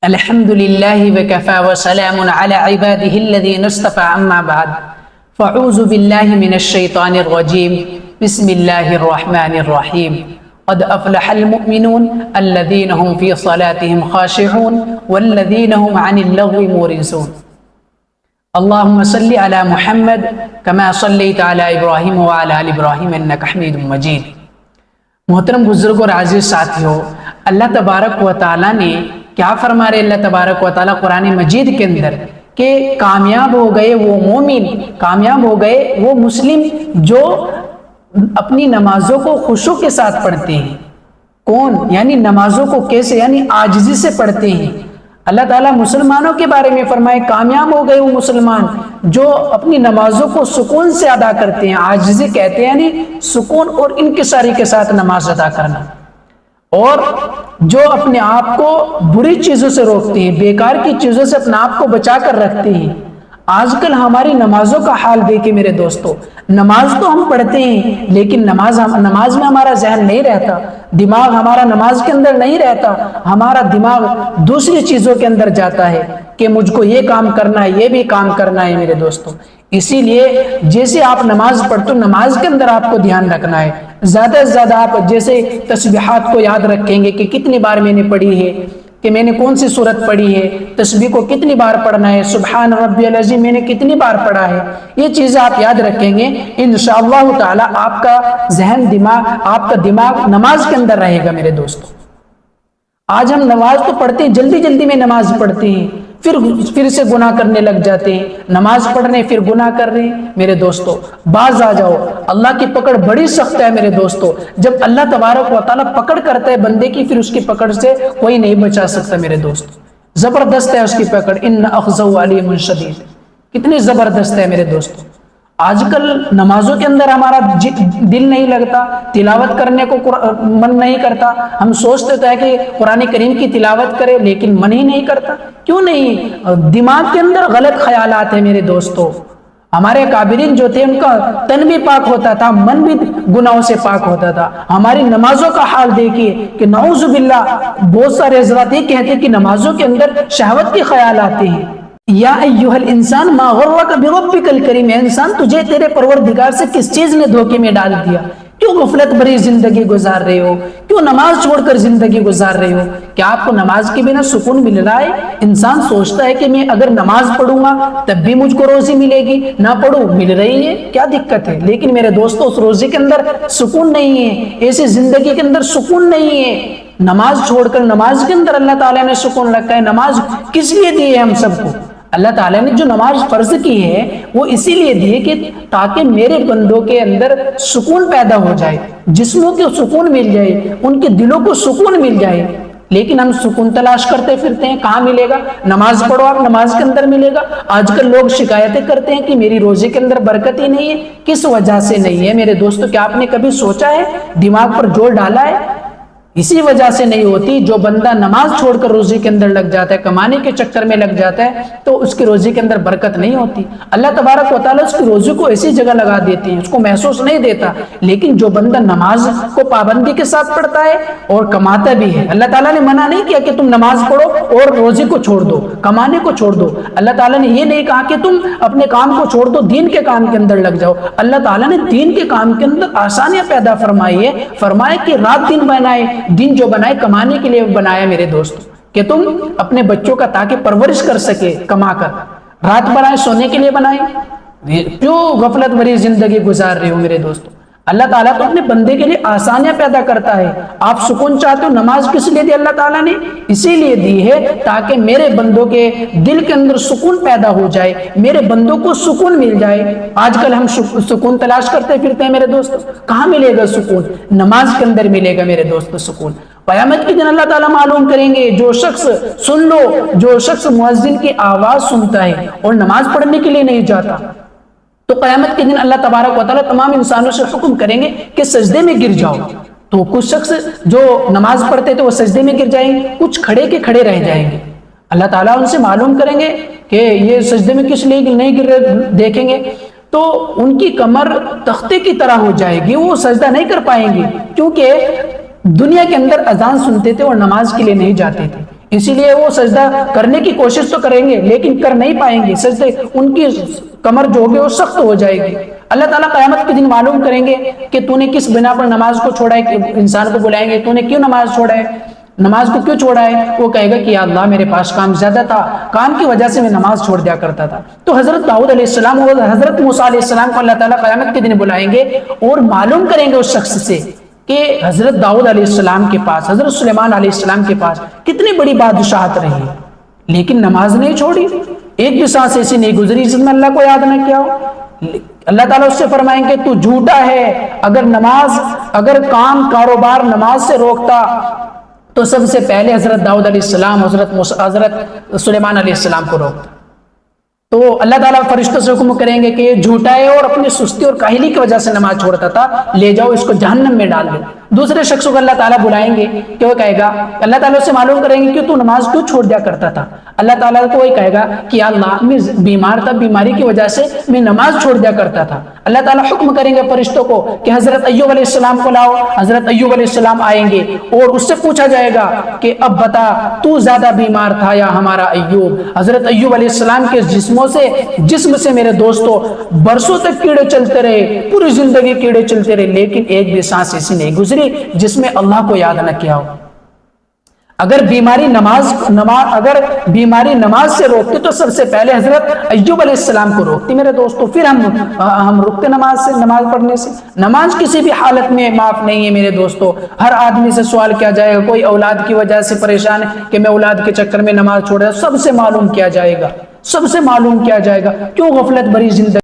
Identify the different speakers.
Speaker 1: الحمد لله وكفى وسلام على عباده الذين اصطفى أما بعد فأعوذ بالله من الشيطان الرجيم بسم الله الرحمن الرحيم قد أفلح المؤمنون الذين هم في صلاتهم خاشعون والذين هم عن اللغو معرضون اللهم صل على محمد كما صليت على إبراهيم وعلى آل إبراهيم إنك حميد مجيد۔ محترم بزرگ اور عزیز ساتھیوں، اللہ تبارک و تعالیٰ نے کیا فرما رہے اللہ تبارک و تعالیٰ قرآن مجید کے اندر کہ کامیاب ہو گئے وہ مومن، کامیاب ہو گئے وہ مسلم جو اپنی نمازوں کو خشوع کے ساتھ پڑھتے ہیں۔ کون؟ یعنی نمازوں کو کیسے؟ یعنی عاجزی سے پڑھتے ہیں۔ اللہ تعالیٰ مسلمانوں کے بارے میں فرمائے کامیاب ہو گئے وہ مسلمان جو اپنی نمازوں کو سکون سے ادا کرتے ہیں۔ عاجزی کہتے ہیں یعنی سکون اور انکساری کے ساتھ نماز ادا کرنا، اور جو اپنے آپ کو بری چیزوں سے روکتے ہیں، بیکار کی چیزوں سے اپنے آپ کو بچا کر رکھتے ہیں۔ آج کل ہماری نمازوں کا حال دیکھیں میرے دوستو، نماز تو ہم پڑھتے ہیں لیکن نماز میں ہمارا ذہن نہیں رہتا، دماغ ہمارا نماز کے اندر نہیں رہتا، ہمارا دماغ دوسری چیزوں کے اندر جاتا ہے کہ مجھ کو یہ کام کرنا ہے، یہ بھی کام کرنا ہے میرے دوستو۔ اسی لیے جیسے آپ نماز پڑھتے ہو، نماز کے اندر آپ کو دھیان رکھنا ہے۔ زیادہ سے زیادہ آپ جیسے تسبیحات کو یاد رکھیں گے کہ کتنی بار میں نے پڑھی ہے، کہ میں نے کون سی سورت پڑھی ہے، تسبیح کو کتنی بار پڑھنا ہے، سبحان ربی العظیم میں نے کتنی بار پڑھا ہے، یہ چیزیں آپ یاد رکھیں گے انشاءاللہ تعالی آپ کا ذہن آپ کا دماغ نماز کے اندر رہے گا میرے دوستو۔ آج ہم نماز تو پڑھتے ہیں، جلدی جلدی میں نماز پڑھتے ہیں، پھر سے گناہ کرنے لگ جاتے ہیں، نماز پڑھنے پھر گناہ کر رہے ہیں میرے دوستو۔ باز آ جاؤ، اللہ کی پکڑ بڑی سخت ہے میرے دوستو۔ جب اللہ تبارک و تعالیٰ پکڑ کرتا ہے بندے کی، پھر اس کی پکڑ سے کوئی نہیں بچا سکتا میرے دوستو۔ زبردست ہے اس کی پکڑ، ان اخذہ علیم شدید، کتنی زبردست ہے میرے دوستو۔ آج کل نمازوں کے اندر ہمارا دل نہیں لگتا، تلاوت کرنے کو من نہیں کرتا۔ ہم سوچتے تو ہے کہ قرآن کریم کی تلاوت کرے لیکن من ہی نہیں کرتا۔ کیوں نہیں؟ دماغ کے اندر غلط خیالات ہیں میرے دوستو۔ ہمارے کابرین جو تھے ان کا تن بھی پاک ہوتا تھا، من بھی گناہوں سے پاک ہوتا تھا۔ ہماری نمازوں کا حال دیکھیے کہ نعوذ باللہ بہت سارے حضرات یہ کہتے ہیں کہ نمازوں کے اندر شہوت کے خیال آتے ہیں۔ یا ایھا الانسان ما غرک بربک الکریم، اے انسان تجھے تیرے پروردگار سے کس چیز نے دھوکے میں ڈال دیا؟ کیوں غفلت بھری زندگی گزار رہے ہو؟ کیوں نماز چھوڑ کر زندگی گزار رہے ہو؟ کیا آپ کو نماز کے بنا سکون مل رہا ہے؟ انسان سوچتا ہے کہ میں اگر نماز پڑھوں گا تب بھی مجھ کو روزی ملے گی، نہ پڑھوں مل رہی ہے، کیا دقت ہے؟ لیکن میرے دوستو اس روزی کے اندر سکون نہیں ہے، ایسی زندگی کے اندر سکون نہیں ہے۔ نماز چھوڑ کر نماز کے اندر اللہ تعالیٰ نے سکون رکھا ہے۔ نماز کس لیے دی ہے ہم سب کو؟ اللہ تعالیٰ نے جو نماز فرض کی ہے وہ اسی لیے دی ہے کہ تاکہ میرے بندوں کے اندر سکون پیدا ہو جائے، جسموں کو سکون مل جائے، ان کے دلوں کو سکون مل جائے۔ لیکن ہم سکون تلاش کرتے پھرتے ہیں، کہاں ملے گا؟ نماز پڑھو آپ، نماز کے اندر ملے گا۔ آج کل لوگ شکایتیں کرتے ہیں کہ میری روزے کے اندر برکت ہی نہیں ہے۔ کس وجہ سے نہیں ہے میرے دوستو؟ کیا آپ نے کبھی سوچا ہے، دماغ پر زور ڈالا ہے؟ اسی وجہ سے نہیں ہوتی، جو بندہ نماز چھوڑ کر روزی کے اندر لگ جاتا ہے، کمانے کے چکر میں لگ جاتا ہے، تو اس کی روزی کے اندر برکت نہیں ہوتی۔ اللہ تبارک و تعالیٰ اس کی روزی کو ایسی جگہ لگا دیتے ہیں، اس کو محسوس نہیں دیتا۔ لیکن جو بندہ نماز کو پابندی کے ساتھ پڑھتا ہے اور کماتا بھی ہے، اللہ تعالیٰ نے منع نہیں کیا کہ تم نماز پڑھو اور روزی کو چھوڑ دو، کمانے کو چھوڑ دو۔ اللہ تعالیٰ نے یہ نہیں کہا کہ تم اپنے کام کو چھوڑ دو، دین کے کام کے اندر لگ جاؤ۔ اللہ تعالیٰ نے دین کے کام کے اندر آسانیاں پیدا فرمائی ہے، فرمائے کہ رات دن بنائے، دن جو بنائے کمانے کے لیے بنایا میرے دوستو، کہ تم اپنے بچوں کا تاکہ پرورش کر سکے کما کر۔ رات بنائے سونے کے لیے بنائے، کیوں غفلت بھری زندگی گزار رہے ہو میرے دوستو؟ اللہ تعالیٰ تو اپنے بندے کے لیے آسانیاں پیدا کرتا ہے۔ آپ سکون چاہتے ہو، نماز کس لیے دی اللہ تعالیٰ نے؟ اسی لیے دی ہے تاکہ میرے بندوں کے دل کے اندر سکون پیدا ہو جائے، میرے بندوں کو سکون مل جائے۔ آج کل ہم سکون تلاش کرتے پھرتے ہیں میرے دوستو، کہاں ملے گا سکون؟ نماز کے اندر ملے گا میرے دوستو سکون۔ قیامت کے دن اللہ تعالیٰ معلوم کریں گے، جو شخص سن لو، جو شخص مؤذن کی آواز سنتا ہے اور نماز پڑھنے کے لیے نہیں جاتا، تو قیامت کے دن اللہ تبارک و تعالیٰ تمام انسانوں سے حکم کریں گے کہ سجدے میں گر جاؤ۔ تو کچھ شخص جو نماز پڑھتے تھے وہ سجدے میں گر جائیں گے، کچھ کھڑے کے کھڑے رہ جائیں گے۔ اللہ تعالیٰ ان سے معلوم کریں گے کہ یہ سجدے میں کس لیے نہیں گر رہے، دیکھیں گے تو ان کی کمر تختے کی طرح ہو جائے گی، وہ سجدہ نہیں کر پائیں گے، کیونکہ دنیا کے اندر اذان سنتے تھے اور نماز کے لیے نہیں جاتے تھے۔ اسی لیے وہ سجدہ کرنے کی کوشش تو کریں گے لیکن کر نہیں پائیں گے، سجدے ان کی کمر جو ہوگی وہ سخت ہو جائے گی۔ اللہ تعالیٰ قیامت کے دن معلوم کریں گے کہ تو نے کس بنا پر نماز کو چھوڑا ہے، انسان کو بلائیں گے تو نے کیوں نماز چھوڑا ہے، نماز کو کیوں چھوڑا ہے؟ وہ کہے گا کہ یا اللہ میرے پاس کام زیادہ تھا، کام کی وجہ سے میں نماز چھوڑ دیا کرتا تھا۔ تو حضرت داؤد علیہ السلام اور حضرت موسیٰ علیہ السلام کو اللہ تعالیٰ قیامت کے دن بلائیں گے اور معلوم کریں گے اس شخص سے کہ حضرت داؤد علیہ السلام کے پاس، حضرت سلیمان علیہ السلام کے پاس کتنی بڑی بادشاہت رہی لیکن نماز نہیں چھوڑی، ایک بھی سانس ایسی نہیں گزری جس میں اللہ کو یاد نہ کیا ہو۔ اللہ تعالیٰ اس سے فرمائیں گے تو جھوٹا ہے، اگر کام کاروبار نماز سے روکتا تو سب سے پہلے حضرت داؤد علیہ السلام، حضرت سلیمان علیہ السلام کو روکتا۔ تو اللہ تعالیٰ فرشتوں سے حکم کریں گے کہ یہ جھوٹا ہے اور اپنی سستی اور کاہلی کی وجہ سے نماز چھوڑتا تھا، لے جاؤ اس کو جہنم میں ڈال دو۔ دوسرے شخص کو اللہ تعالیٰ بلائیں گے کہ وہ کہے گا، اللہ تعالیٰ سے معلوم کریں گے کہ تو نماز کیوں چھوڑ دیا کرتا تھا۔ اللہ تعالیٰ کو یہ کہے گا کہ یا اللہ میں بیمار تھا، بیماری کی وجہ سے میں نماز چھوڑ دیا کرتا تھا۔ اللہ تعالیٰ حکم کریں گے فرشتوں کو کہ حضرت ایوب علیہ السلام کو لاؤ۔ حضرت ایوب علیہ السلام آئیں گے اور اس سے پوچھا جائے گا کہ اب بتا تو زیادہ بیمار تھا یا ہمارا ایوب؟ حضرت ایوب علیہ السلام کے جسم سے میرے دوستوں برسوں تک کیڑے چلتے رہے، پوری زندگی کیڑے چلتے رہے لیکن ایک بھی سانس ایسی نہیں گزری جس میں اللہ کو یاد نہ کیا ہو۔ اگر بیماری نماز سے روکتے تو سب سے پہلے حضرت ایوب علیہ السلام کو روکتی میرے دوستوں، پھر ہم رکتے نماز پڑھنے سے۔ نماز کسی بھی حالت میں معاف نہیں ہے میرے دوستوں۔ ہر آدمی سے سوال کیا جائے گا، کوئی اولاد کی وجہ سے پریشان ہے کہ میں اولاد کے چکر میں نماز چھوڑ رہا ہوں، سب سے معلوم کیا جائے گا کیوں غفلت بھری زندگی